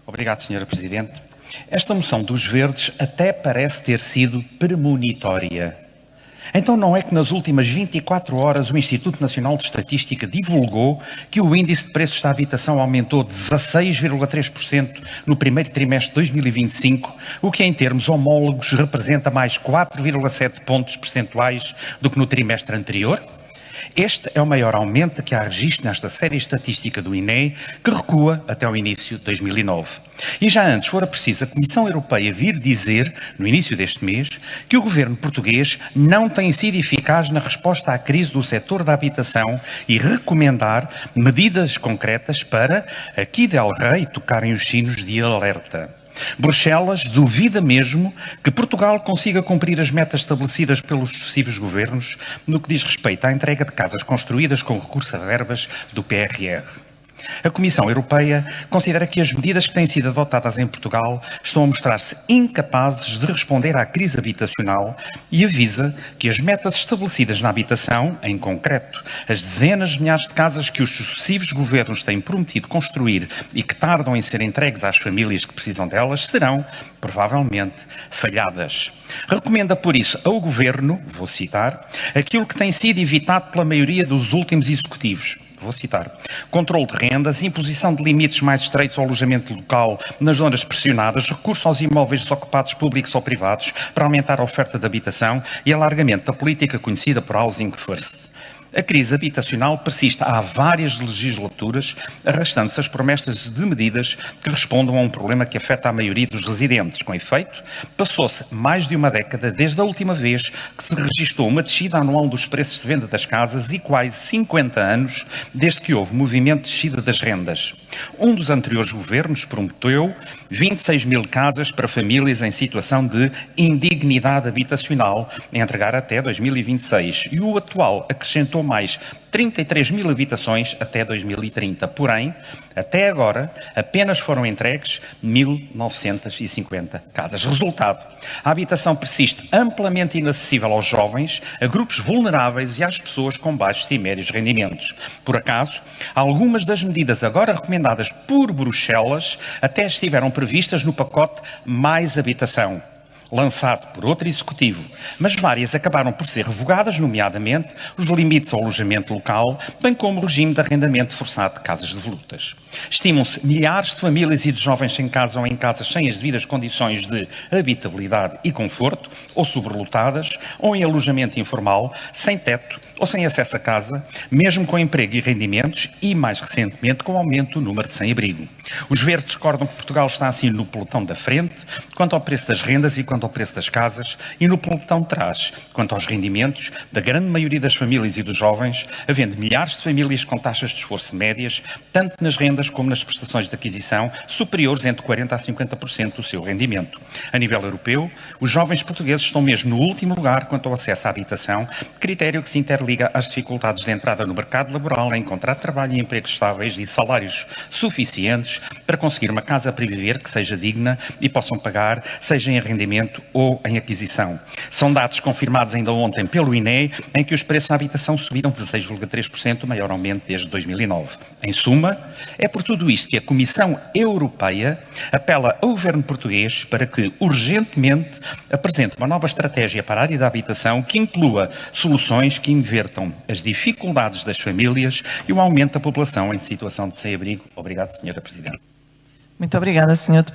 Obrigado, Sra. Presidente. Esta moção dos Verdes até parece ter sido premonitória. Então não é que nas últimas 24 horas o Instituto Nacional de Estatística divulgou que o índice de preços da habitação aumentou 16,3% no primeiro trimestre de 2025, o que em termos homólogos representa mais 4,7 pontos percentuais do que no trimestre anterior? Este é o maior aumento que há registro nesta série estatística do INE, que recua até o início de 2009. E já antes fora preciso a Comissão Europeia vir dizer, no início deste mês, que o governo português não tem sido eficaz na resposta à crise do setor da habitação e recomendar medidas concretas para, aqui del Rei, tocarem os sinos de alerta. Bruxelas duvida mesmo que Portugal consiga cumprir as metas estabelecidas pelos sucessivos governos no que diz respeito à entrega de casas construídas com recurso a verbas do PRR. A Comissão Europeia considera que as medidas que têm sido adotadas em Portugal estão a mostrar-se incapazes de responder à crise habitacional e avisa que as metas estabelecidas na habitação, em concreto, as dezenas de milhares de casas que os sucessivos governos têm prometido construir e que tardam em ser entregues às famílias que precisam delas, serão, provavelmente, falhadas. Recomenda, por isso, ao Governo, vou citar, aquilo que tem sido evitado pela maioria dos últimos executivos. Vou citar, controle de rendas, imposição de limites mais estreitos ao alojamento local nas zonas pressionadas, recurso aos imóveis desocupados públicos ou privados para aumentar a oferta de habitação e alargamento da política conhecida por Housing First. A crise habitacional persiste há várias legislaturas, arrastando-se as promessas de medidas que respondam a um problema que afeta a maioria dos residentes. Com efeito, passou-se mais de uma década desde a última vez que se registrou uma descida anual dos preços de venda das casas e quase 50 anos desde que houve movimento de descida das rendas. Um dos anteriores governos prometeu 26 mil casas para famílias em situação de indignidade habitacional a entregar até 2026 e o atual acrescentou mais 33 mil habitações até 2030. Porém, até agora, apenas foram entregues 1.950 casas. Resultado, a habitação persiste amplamente inacessível aos jovens, a grupos vulneráveis e às pessoas com baixos e médios rendimentos. Por acaso, algumas das medidas agora recomendadas por Bruxelas até estiveram previstas no pacote Mais Habitação, lançado por outro executivo, mas várias acabaram por ser revogadas, nomeadamente os limites ao alojamento local, bem como o regime de arrendamento forçado de casas devolutas. Estimam-se milhares de famílias e de jovens sem casa ou em casas sem as devidas condições de habitabilidade e conforto, ou sobrelotadas, ou em alojamento informal, sem teto ou sem acesso a casa, mesmo com emprego e rendimentos e, mais recentemente, com o aumento do número de sem-abrigo. Os Verdes recordam que Portugal está assim no pelotão da frente, quanto ao preço das rendas e quanto ao preço das casas, e no pelotão de trás, quanto aos rendimentos da grande maioria das famílias e dos jovens, havendo milhares de famílias com taxas de esforço médias, tanto nas rendas como nas prestações de aquisição, superiores entre 40% a 50% do seu rendimento. A nível europeu, os jovens portugueses estão mesmo no último lugar quanto ao acesso à habitação, critério que se interliga às dificuldades de entrada no mercado laboral, a encontrar trabalho e empregos estáveis e salários suficientes para conseguir uma casa para viver que seja digna e possam pagar, seja em arrendamento ou em aquisição. São dados confirmados ainda ontem pelo INE, em que os preços da habitação subiram 16,3%, o maior aumento desde 2009. Em suma, é por tudo isto que a Comissão Europeia apela ao governo português para que, urgentemente, apresente uma nova estratégia para a área da habitação que inclua soluções que invertam as dificuldades das famílias e o aumento da população em situação de sem-abrigo. Obrigado, Sra. Presidente. Muito obrigada, Sr. Deputado.